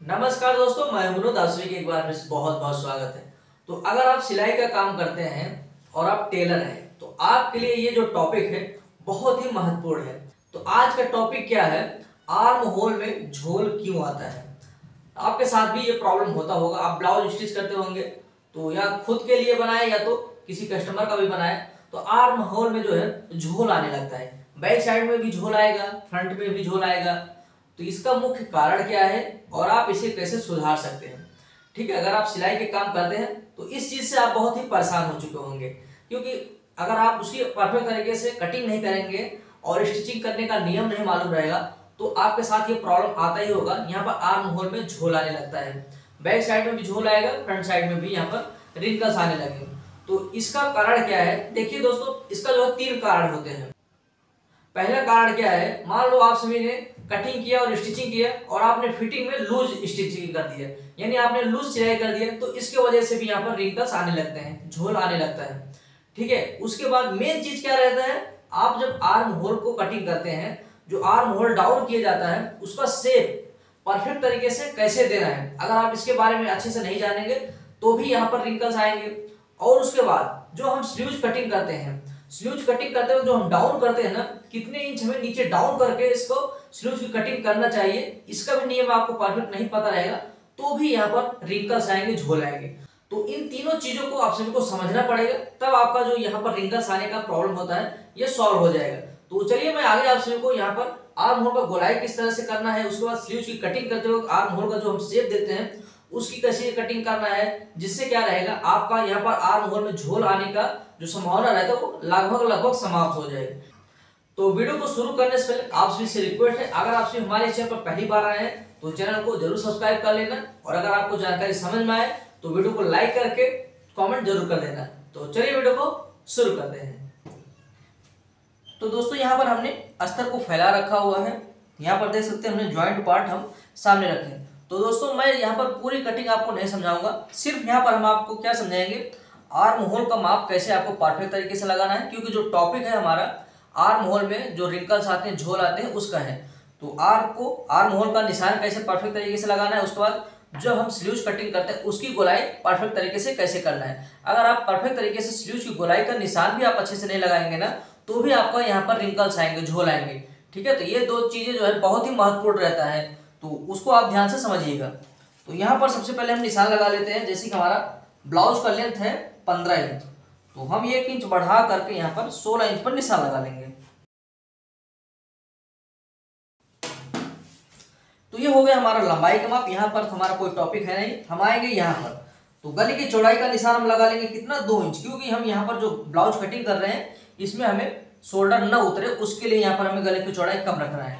नमस्कार दोस्तों, मैं विनोद। आप सभी के एक बार फिर से बहुत बहुत स्वागत है। तो अगर आप सिलाई का काम करते हैं और आप टेलर हैं तो आपके लिए ये जो टॉपिक है बहुत ही महत्वपूर्ण है। तो आज का टॉपिक क्या है? आर्म होल में झोल क्यों आता है। आपके साथ भी ये प्रॉब्लम होता होगा। आप ब्लाउज स्टिच करते होंगे तो या खुद के लिए बनाए या तो किसी कस्टमर का भी बनाए तो आर्म होल में जो है झोल आने लगता है। बैक साइड में भी झोल आएगा, फ्रंट में भी झोल आएगा। तो इसका मुख्य कारण क्या है और आप इसे कैसे सुधार सकते हैं? ठीक है, अगर आप सिलाई के काम करते हैं तो इस चीज से आप बहुत ही परेशान हो चुके होंगे, क्योंकि अगर आप उसकी परफेक्ट तरीके से कटिंग नहीं करेंगे और स्टिचिंग करने का नियम नहीं मालूम रहेगा तो आपके साथ ये प्रॉब्लम आता ही होगा। यहाँ पर आर्म होल में झोल आने लगता है, बैक साइड में भी झोल आएगा, फ्रंट साइड में भी यहाँ पर रिंकल्स आने लगे। तो इसका कारण क्या है? देखिए दोस्तों, इसका जो है 3 कारण होते हैं। पहला कारण क्या है? मान लो आप सभी ने कटिंग किया और स्टिचिंग किया और आपने फिटिंग में लूज स्टिचिंग कर दिया, यानी आपने लूज सिलाई कर दिया, तो इसके वजह से भी यहाँ पर रिंकल्स आने लगते हैं, झोल आने लगता है। ठीक है, उसके बाद मेन चीज क्या रहता है? आप जब आर्म होल को कटिंग करते हैं, जो आर्म होल डाउन किया जाता है उसका शेप परफेक्ट तरीके से कैसे देना है, अगर आप इसके बारे में अच्छे से नहीं जानेंगे तो भी यहाँ पर रिंकल्स आएंगे। और उसके बाद जो हम स्लीव्स कटिंग करते हैं, स्लीव्स कटिंग करते हुए जो हम डाउन करते हैं ना, कितने इंच हमें नीचे डाउन करके इसको स्लीव्स की कटिंग करना चाहिए, इसका भी नियम आपको परफेक्ट नहीं पता रहेगा तो भी यहाँ पर रिंकल्स आएंगे, झोल आएंगे। तो इन तीनों चीजों को आप सभी को समझना पड़ेगा, तब आपका जो यहाँ पर रिंकल्स आने का प्रॉब्लम होता है ये सॉल्व हो जाएगा। तो चलिए मैं आगे आप सभी को यहाँ पर आर्म होल का गोलाई किस तरह से करना है, उसके बाद स्लीव्स की कटिंग करते वक्त आर्म होल का जो हम शेप देते हैं उसकी कैसे कटिंग करना है, जिससे क्या रहेगा आपका यहाँ पर आर्म होल में झोल आने का जो संभावना रहता है वो लगभग समाप्त हो जाएगी। तो वीडियो को शुरू करने से पहले आप सभी से रिक्वेस्ट है, अगर आप सभी हमारे चैनल पर पहली बार आए हैं तो चैनल को जरूर सब्सक्राइब कर लेना, और अगर आपको जानकारी समझ में आए तो वीडियो को लाइक करके कमेंट जरूर कर देना। तो चलिए वीडियो को शुरू करते हैं। तो दोस्तों यहाँ पर हमने अस्तर को फैला रखा हुआ है, यहाँ पर देख सकते हैं हमने ज्वाइंट पार्ट हम सामने रखे। तो दोस्तों मैं यहाँ पर पूरी कटिंग आपको नहीं समझाऊंगा, सिर्फ यहाँ पर हम आपको क्या समझाएंगे, आर्म होल का माप कैसे आपको परफेक्ट तरीके से लगाना है, क्योंकि जो टॉपिक है हमारा आर्म होल में जो रिंकल्स आते हैं, झोल आते हैं, उसका है। तो आर्म होल का निशान कैसे परफेक्ट तरीके से लगाना है, उसके बाद जब हम स्लीव्स कटिंग करते हैं उसकी गोलाई परफेक्ट तरीके से कैसे करना है। अगर आप परफेक्ट तरीके से स्लीव्स की गोलाई का निशान भी आप अच्छे से नहीं लगाएंगे ना तो भी आपका यहाँ पर रिंकल्स आएंगे, झोल आएंगे। ठीक है, तो ये 2 चीजें जो है बहुत ही महत्वपूर्ण रहता है, तो उसको आप ध्यान से समझिएगा। तो यहाँ पर सबसे पहले हम निशान लगा लेते हैं। जैसे कि हमारा ब्लाउज का लेंथ है 15 इंच, तो हम 1 इंच बढ़ा करके यहाँ पर 16 इंच पर निशान लगा लेंगे। तो ये हो गया हमारा लंबाई का माप। यहाँ पर हमारा कोई टॉपिक है नहीं, हम आएंगे यहाँ पर। तो गले की चौड़ाई का निशान हम लगा लेंगे कितना, 2 इंच, क्योंकि हम यहाँ पर जो ब्लाउज कटिंग कर रहे हैं इसमें हमें शोल्डर न उतरे, उसके लिए यहाँ पर हमें गले की चौड़ाई कम रखना है।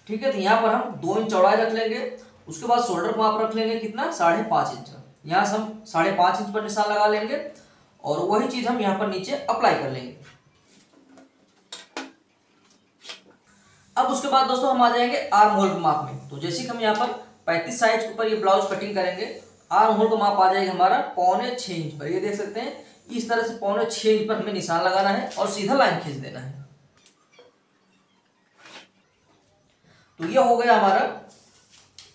ठीक है, तो यहाँ पर हम 2 इंच चौड़ाई रख लेंगे। उसके बाद शोल्डर को आप रख लेंगे कितना, 5.5 इंच। यहाँ से हम 5.5 इंच पर निशान लगा लेंगे और वही चीज हम यहाँ पर नीचे अप्लाई कर लेंगे। अब उसके बाद दोस्तों हम आ जाएंगे आर्म होल के माप में। तो जैसे कि हम यहाँ पर 35 साइज के ऊपर ये ब्लाउज कटिंग करेंगे, आर्म होल का माप आ जाएगा हमारा 5.25 इंच पर। ये देख सकते हैं, इस तरह से 5.25 इंच पर हमें निशान लगाना है और सीधा लाइन खींच देना है। तो ये हो गया हमारा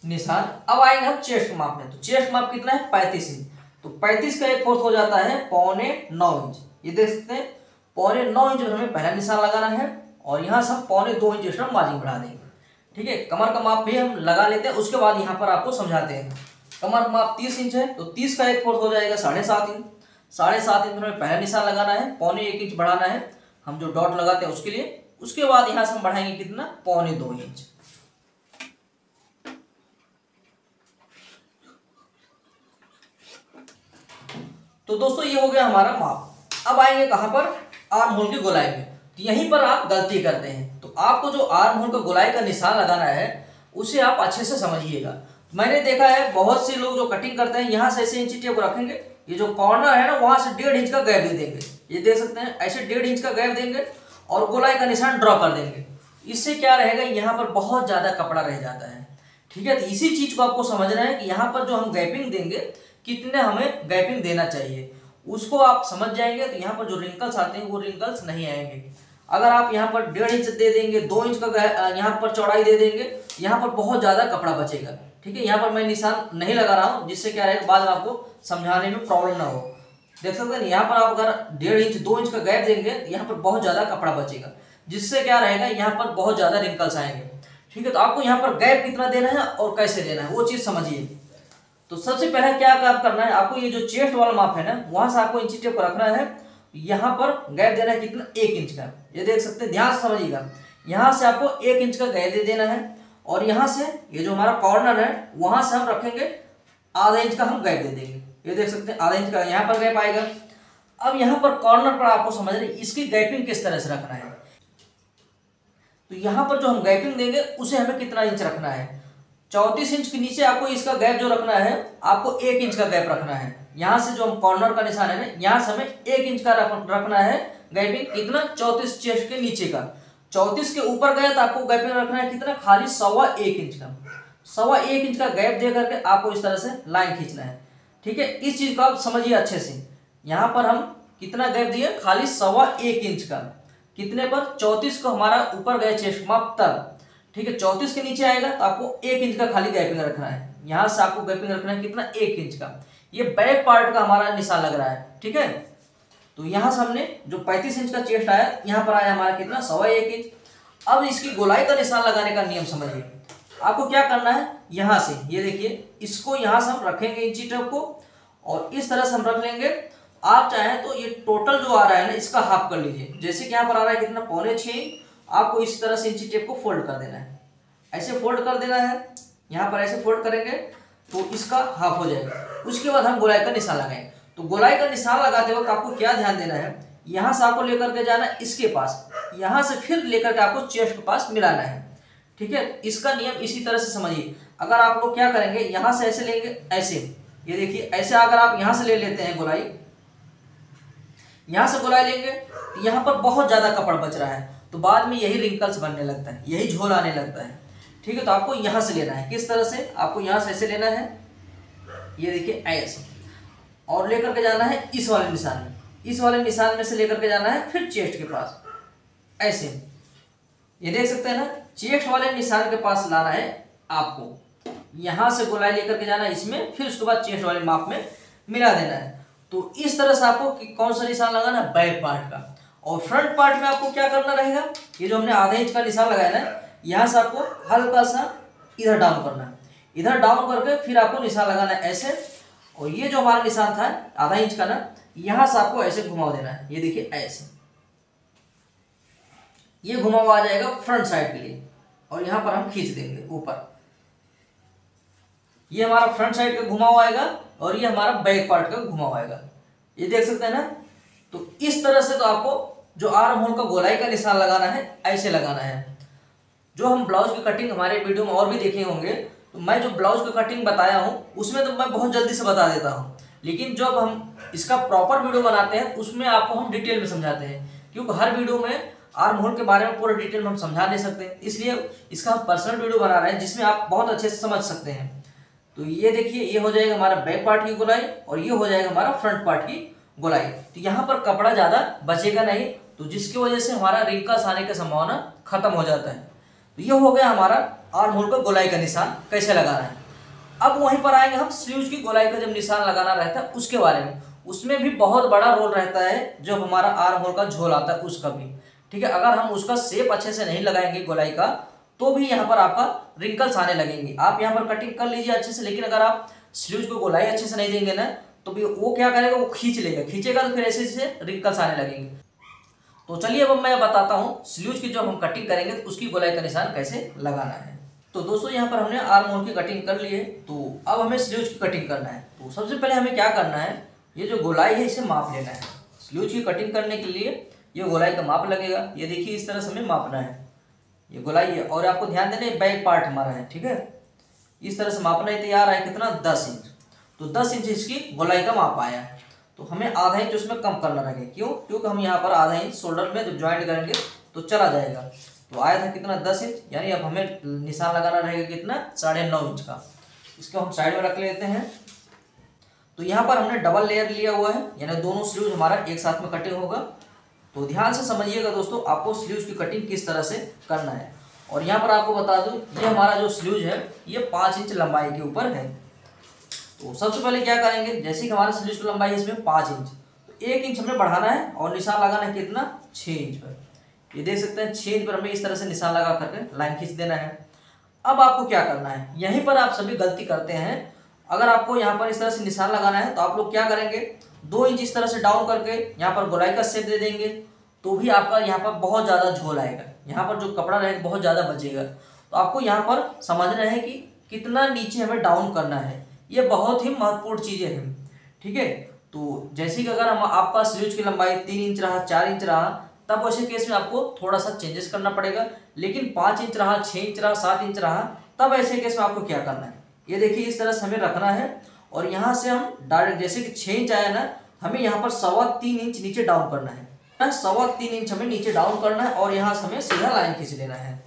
निशान। अब आएंगे हम चेस्ट माप में। तो चेस्ट माप कितना है, 35 इंच। तो 35 का 1/4 हो जाता है 9.25 इंच। ये देख सकते हैं, 9.25 इंच पर हमें पहला निशान लगाना है और यहाँ से हम 2.25 इंच एक्स्ट्रा मार्जिन बढ़ा देंगे। ठीक है, कमर का माप भी हम लगा लेते हैं, उसके बाद यहाँ पर आपको समझाते हैं। कमर का माप 30 इंच है, तो 30 का 1/4 हो जाएगा 7.5 इंच। 7.5 इंच में हमें पहला निशान लगाना है, 1.25 इंच बढ़ाना है हम जो डॉट लगाते हैं उसके लिए। उसके बाद यहाँ से हम बढ़ाएंगे कितना, 2.25 इंच। तो दोस्तों ये हो गया हमारा माप। अब आएंगे कहां पर, आर्म होल की गोलाई में। तो यहीं पर आप गलती करते हैं। तो आपको जो आर्म होल का गोलाई का निशान लगाना है उसे आप अच्छे से समझिएगा। मैंने देखा है बहुत से लोग जो कटिंग करते हैं यहाँ से ऐसे इंची टेप रखेंगे, ये जो कॉर्नर है ना वहां से 1.5 इंच का गैप दे देंगे। ये देख सकते हैं, ऐसे 1.5 इंच का गैप देंगे और गोलाई का निशान ड्रॉ कर देंगे। इससे क्या रहेगा, यहाँ पर बहुत ज्यादा कपड़ा रह जाता है। ठीक है, तो इसी चीज को आपको समझना है कि यहाँ पर जो हम गैपिंग देंगे कितने हमें गैपिंग देना चाहिए, उसको आप समझ जाएंगे तो यहाँ पर जो रिंकल्स आते हैं वो रिंकल्स नहीं आएंगे। अगर आप यहाँ पर 1.5 इंच दे देंगे, 2 इंच का यहाँ पर चौड़ाई दे देंगे, यहाँ पर बहुत ज्यादा कपड़ा बचेगा। ठीक है, यहाँ पर मैं निशान नहीं लगा रहा हूँ, जिससे क्या रहेगा बाद में आपको समझाने में प्रॉब्लम ना हो। देख सकते हैं यहाँ पर आप अगर 1.5 इंच 2 इंच का गैप देंगे तो यहाँ पर बहुत ज़्यादा कपड़ा बचेगा, जिससे क्या रहेगा यहाँ पर बहुत ज़्यादा रिंकल्स आएंगे। ठीक है, तो आपको यहाँ पर गैप कितना देना है और कैसे देना है वो चीज़ समझिए। तो सबसे पहले क्या काम करना है, आपको ये जो चेस्ट वाला माप है ना, वहां से आपको इंची टेप को रखना है। यहाँ पर गैप देना है कितना, 1 इंच का। ये देख सकते हैं, ध्यान से समझिएगा। यहाँ से आपको 1 इंच का गैप दे देना है और यहाँ से ये जो हमारा कॉर्नर है वहां से हम रखेंगे आधा इंच का हम गैप दे देंगे। ये देख सकते हैं आधा इंच का यहाँ पर गैप आएगा। अब यहाँ पर कॉर्नर पर आपको समझना है इसकी गैपिंग किस तरह से रखना है। तो यहाँ पर जो हम गैपिंग देंगे उसे हमें कितना इंच रखना है, 34 इंच के नीचे आपको इसका गैप जो रखना है, आपको 1 इंच का गैप रखना है। यहाँ से जो हम कॉर्नर का निशान है ना, यहाँ से हमें 1 इंच का रखना है गैपिंग। कितना, 34 चेस्ट के नीचे का। 34 के ऊपर गया तो आपको गैपिंग रखना है कितना, खाली 1.25 इंच का। 1.25 इंच का गैप दे करके आपको इस तरह से लाइन खींचना है। ठीक है, इस चीज को आप समझिए अच्छे से। यहाँ पर हम कितना गैप दिए, खाली 1.25 इंच का। कितने पर, 34 को हमारा ऊपर गया चेस्ट माप तब। ठीक है, 34 के नीचे आएगा तो आपको 1 इंच का खाली गैपिंग रखना है। यहाँ से आपको गैपिंग रखना है कितना, 1 इंच का। ये बैक पार्ट का हमारा निशान लग रहा है। ठीक है, तो यहाँ से हमने जो 35 इंच का चेस्ट आया, यहाँ पर आया हमारा कितना, 1.25 इंच। अब इसकी गोलाई का निशान लगाने का नियम समझिए। आपको क्या करना है, यहाँ से ये देखिए, इसको यहाँ से हम रखेंगे इंची टेप को और इस तरह से हम रख लेंगे। आप चाहें तो ये टोटल जो आ रहा है ना, इसका हाफ कर लीजिए। जैसे कि यहाँ पर आ रहा है कितना, 6.25 इंच। आपको इस तरह से इंची टेप को फोल्ड कर देना है, ऐसे फोल्ड कर देना है। यहाँ पर ऐसे फोल्ड करेंगे तो इसका हाफ हो जाएगा। उसके बाद हम गोलाई का निशान लगाएंगे। तो गोलाई का निशान लगाते वक्त आपको क्या ध्यान देना है, यहाँ से आपको लेकर के जाना है इसके पास, यहाँ से फिर लेकर के आपको चेस्ट के पास मिलाना है। ठीक है, इसका नियम इसी तरह से समझिए। अगर आप लोग क्या करेंगे, यहाँ से ऐसे लेंगे, ऐसे, ये देखिए ऐसे अगर आप यहाँ से ले लेते हैं गोलाई, यहाँ से गोलाई लेंगे तो यहाँ पर बहुत ज्यादा कपड़ा बच रहा है, तो बाद में यही रिंकल्स बनने लगता है, यही झोल आने लगता है। ठीक है, तो आपको यहाँ से लेना है। किस तरह से, आपको यहाँ से ऐसे लेना है, ये देखिए ऐसे, और लेकर के जाना है इस वाले निशान में। इस वाले निशान में से लेकर के जाना है फिर चेस्ट के पास, ऐसे। ये देख सकते हैं ना, चेस्ट वाले निशान के पास लाना है आपको। यहाँ से गोलाई लेकर के जाना है इसमें, फिर उसके बाद चेस्ट वाले माप में मिला देना है। तो इस तरह से आपको कौन सा निशान लगाना है, बैक पार्ट का। और फ्रंट पार्ट में आपको क्या करना रहेगा, ये जो हमने आधे इंच का निशान लगाया ना, यहाँ से आपको हल्का सा इधर डाउन करना है। इधर डाउन करके फिर आपको निशान लगाना है ऐसे। और ये जो हमारा निशान था आधा इंच का ना, यहाँ से आपको ऐसे घुमाव देना है। ये देखिए ऐसे, ये घुमाव आ जाएगा फ्रंट साइड के लिए और यहाँ पर हम खींच देंगे ऊपर। ये हमारा फ्रंट साइड का घुमाव आएगा और ये हमारा बैक पार्ट का घुमाव आएगा। ये देख सकते हैं ना। तो इस तरह से तो आपको जो आर्म होल का गोलाई का निशान लगाना है, ऐसे लगाना है। जो हम ब्लाउज की कटिंग हमारे वीडियो में और भी देखे होंगे, तो मैं जो ब्लाउज की कटिंग बताया हूँ उसमें तो मैं बहुत जल्दी से बता देता हूँ, लेकिन जब हम इसका प्रॉपर वीडियो बनाते हैं उसमें आपको हम डिटेल में समझाते हैं, क्योंकि हर वीडियो में आर्म होल के बारे में पूरा डिटेल में हम समझा नहीं सकते। इसलिए इसका हम पर्सनल वीडियो बना रहे हैं जिसमें आप बहुत अच्छे से समझ सकते हैं। तो ये देखिए, ये हो जाएगा हमारा बैक पार्ट की गोलाई और ये हो जाएगा हमारा फ्रंट पार्ट की गोलाई। तो यहाँ पर कपड़ा ज़्यादा बचेगा नहीं, तो जिसकी वजह से हमारा रिंकल्स आने की संभावना खत्म हो जाता है। तो ये हो गया हमारा आर्म होल का गोलाई का निशान कैसे लगाना है। अब वहीं पर आएंगे हम स्लीव्स की गोलाई का जब निशान लगाना रहता है उसके बारे में। उसमें भी बहुत बड़ा रोल रहता है जब हमारा आर्म होल का झोल आता है उसका भी। ठीक है, अगर हम उसका शेप अच्छे से नहीं लगाएंगे गोलाई का, तो भी यहाँ पर आपका रिंकल्स आने लगेंगे। आप यहाँ पर कटिंग कर लीजिए अच्छे से, लेकिन अगर आप स्लीव्स को गोलाई अच्छे से नहीं देंगे ना, तो भी वो क्या करेगा, वो खींच लेगा, खींचेगा तो फिर ऐसे से रिंकल्स आने लगेंगे। तो चलिए अब मैं बताता हूँ स्लीव्स की जब हम कटिंग करेंगे तो उसकी गोलाई का निशान कैसे लगाना है। तो दोस्तों यहाँ पर हमने आर्म होल की कटिंग कर ली है, तो अब हमें स्लीव्स की कटिंग करना है। तो सबसे पहले हमें क्या करना है, ये जो गोलाई है इसे माप लेना है। स्लीव्स की कटिंग करने के लिए ये गोलाई का माप लगेगा। ये देखिए इस तरह से हमें मापना है, ये गोलाई है। और आपको ध्यान देना है बैक पार्ट हमारा है, ठीक है। इस तरह से मापना है, तैयार है कितना, 10 इंच। तो 10 इंच इसकी गोलाई का माप आया। तो हमें आधा इंच उसमें कम करना रहेगा, क्यों, क्योंकि हम यहाँ पर आधा इंच शोल्डर में जब ज्वाइंट करेंगे तो चला जाएगा। तो आया था कितना, 10 इंच, यानी अब हमें निशान लगाना रहेगा कितना, 9.5 इंच का। इसको हम साइड में रख लेते हैं। तो यहाँ पर हमने डबल लेयर लिया हुआ है, यानी दोनों स्लीव्स हमारा एक साथ में कटिंग होगा। तो ध्यान से समझिएगा दोस्तों, आपको स्लीव्स की कटिंग किस तरह से करना है। और यहाँ पर आपको बता दूं ये हमारा जो स्लीव्स है ये 5 इंच लंबाई के ऊपर है। तो सबसे पहले क्या करेंगे, जैसे कि हमारे स्लीव्स की लंबाई है इसमें 5 इंच, तो 1 इंच हमें बढ़ाना है और निशान लगाना है कितना, 6 इंच पर। ये देख सकते हैं 6 इंच पर हमें इस तरह से निशान लगा करके लाइन खींच देना है। अब आपको क्या करना है, यहीं पर आप सभी गलती करते हैं। अगर आपको यहाँ पर इस तरह से निशान लगाना है तो आप लोग क्या करेंगे, 2 इंच इस तरह से डाउन करके यहाँ पर गोलाई का शेप दे देंगे, तो भी आपका यहाँ पर बहुत ज़्यादा झोल आएगा, यहाँ पर जो कपड़ा रहेगा बहुत ज़्यादा बचेगा। तो आपको यहाँ पर समझना है कि कितना नीचे हमें डाउन करना है, ये बहुत ही महत्वपूर्ण चीज़ें हैं। ठीक है, तो जैसे कि अगर हम आपका स्लीव्स की लंबाई 3 इंच रहा, 4 इंच रहा, तब वैसे केस में आपको थोड़ा सा चेंजेस करना पड़ेगा। लेकिन 5 इंच रहा, 6 इंच रहा, 7 इंच रहा, तब ऐसे केस में आपको क्या करना है, ये देखिए इस तरह से हमें रखना है। और यहाँ से हम डायरेक्ट जैसे कि 6 इंच आया ना, हमें यहाँ पर 3.25 इंच नीचे डाउन करना है, 3.25 इंच हमें नीचे डाउन करना है और यहाँ से हमें सीधा लाइन खींच लेना है।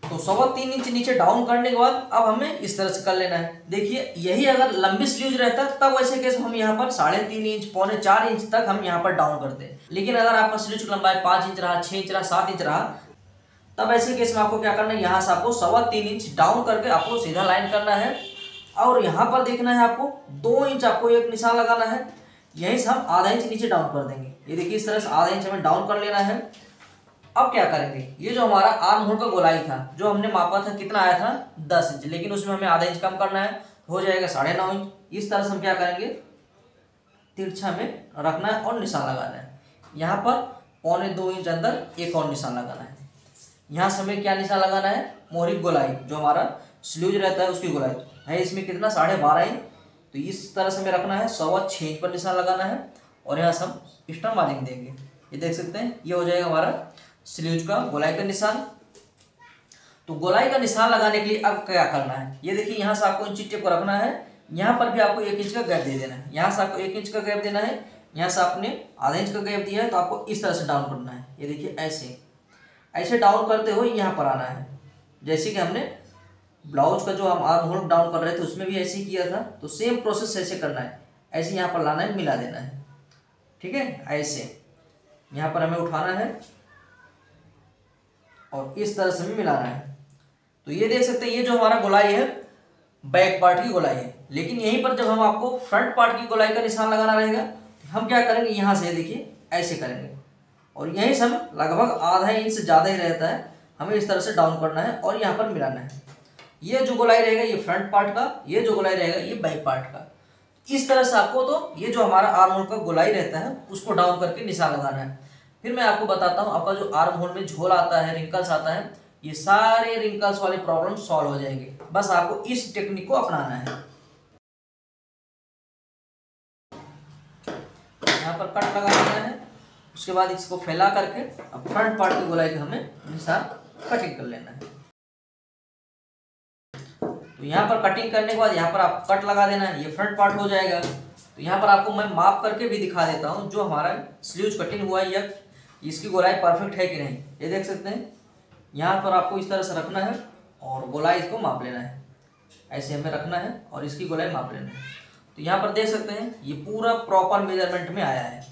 तो 3.25 इंच नीचे डाउन करने के बाद अब हमें इस तरह से कर लेना है। देखिए यही अगर लंबी स्लीव्स रहता तब वैसे केस हम यहाँ पर 3.5 इंच, 3.25 इंच तक हम यहाँ पर डाउन करते हैं। लेकिन अगर आपका स्लीव्स की लंबाई 5 इंच रहा, 6 इंच रहा, 7 इंच रहा, तब ऐसे केस में आपको क्या करना है, यहाँ से आपको 3.25 इंच डाउन करके आपको सीधा लाइन करना है। और यहाँ पर देखना है आपको 2 इंच आपको एक निशान लगाना है, यहीं से हम आधा इंच नीचे डाउन कर देंगे। ये देखिए इस तरह से आधा इंच हमें डाउन कर लेना है। अब क्या करेंगे, ये जो हमारा आर्म होल का गोलाई था जो हमने मापा था कितना आया था 10 इंच, लेकिन उसमें हमें आधा इंच कम करना है, हो जाएगा 9.5 इंच। इस तरह से हम क्या करेंगे, तिरछा में रखना है और निशान लगाना है। यहाँ पर 1.25 इंच अंदर एक और निशान लगाना है। यहाँ से हमें क्या निशान लगाना है, मोहरी गोलाई जो हमारा स्लीव्स रहता है उसकी गोलाई है, इसमें कितना 12.5 इंच, तो इस तरह से हमें रखना है। 6.25 इंच पर निशान लगाना है और यहाँ से हम स्टम्प मार्जिंग देंगे। ये देख सकते हैं ये हो जाएगा हमारा स्लीव्स का गोलाई का निशान। तो गोलाई का निशान लगाने के लिए अब क्या करना है, ये देखिए यहाँ से आपको इंची टेप को रखना है, यहाँ पर भी आपको 1 इंच का गैप दे देना है, यहाँ से आपको 1 इंच का गैप देना है, यहाँ से आपने आधा इंच का गैप दिया है, तो आपको इस तरह से डाउन करना है। ये देखिए ऐसे ऐसे डाउन करते हुए यहाँ पर आना है। जैसे कि हमने ब्लाउज का जो हम आर्म होल डाउन कर रहे थे उसमें भी ऐसे ही किया था, तो सेम प्रोसेस ऐसे करना है, ऐसे यहाँ पर लाना है, मिला देना है। ठीक है, ऐसे यहाँ पर हमें उठाना है और इस तरह से हमें मिलाना है। तो ये देख सकते हैं ये जो हमारा गोलाई है बैक पार्ट की गोलाई है, लेकिन यहीं पर जब हम आपको फ्रंट पार्ट की गोलाई का निशान लगाना रहेगा हम क्या करेंगे, यहाँ से देखिए ऐसे करेंगे और यहीं से हम लगभग आधा इंच से ज़्यादा ही रहता है, हमें इस तरह से डाउन करना है और यहाँ पर मिलाना है। ये जो गोलाई रहेगा ये फ्रंट पार्ट का, ये जो गोलाई रहेगा ये बैक पार्ट का। इस तरह से आपको तो ये जो हमारा आर्म होल का गोलाई रहता है उसको डाउन करके निशान लगाना है। फिर मैं आपको बताता हूँ आपका जो आर्म होल में झोल आता है, रिंकल्स आता है, ये सारे रिंकल्स वाले प्रॉब्लम सॉल्व हो जाएंगे, बस आपको इस टेक्निक को अपनाना है। यहाँ पर कट लगा देना है, उसके बाद इसको फैला करके अब फ्रंट पार्ट की गोलाई का हमें निशान कटिंग कर लेना है। तो यहाँ पर कटिंग करने के बाद यहाँ पर आप कट लगा देना है, ये फ्रंट पार्ट हो जाएगा। तो यहाँ पर आपको मैं माप करके भी दिखा देता हूँ जो हमारा स्लीव्स कटिंग हुआ है या इसकी गोलाई परफेक्ट है कि नहीं। ये देख सकते हैं यहाँ पर आपको इस तरह से रखना है और गोलाई इसको माप लेना है, ऐसे हमें रखना है और इसकी गोलाई माप लेना है। तो यहाँ पर देख सकते हैं ये पूरा प्रॉपर मेजरमेंट में आया है।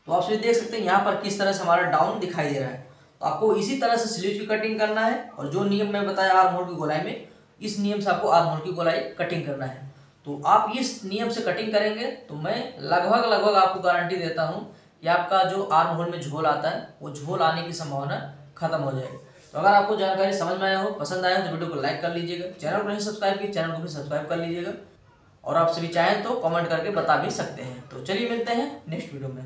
तो आप देख सकते हैं यहाँ पर किस तरह से हमारा डाउन दिखाई दे रहा है। तो आपको इसी तरह से स्लीव की कटिंग करना है और जो नियम मैं बताया आर्म होल की गोलाई में, इस नियम से आपको आर्म होल की गोलाई कटिंग करना है। तो आप इस नियम से कटिंग करेंगे तो मैं लगभग आपको गारंटी देता हूँ कि आपका जो आर्म होल में झोल आता है वो झोल आने की संभावना खत्म हो जाएगी। तो अगर आपको जानकारी समझ में आया हो, पसंद आया हो तो वीडियो को लाइक कर लीजिएगा, चैनल को नहीं सब्सक्राइब किया चैनल को भी सब्सक्राइब कर लीजिएगा और आप सभी चाहें तो कमेंट करके बता भी सकते हैं। तो चलिए मिलते हैं नेक्स्ट वीडियो में।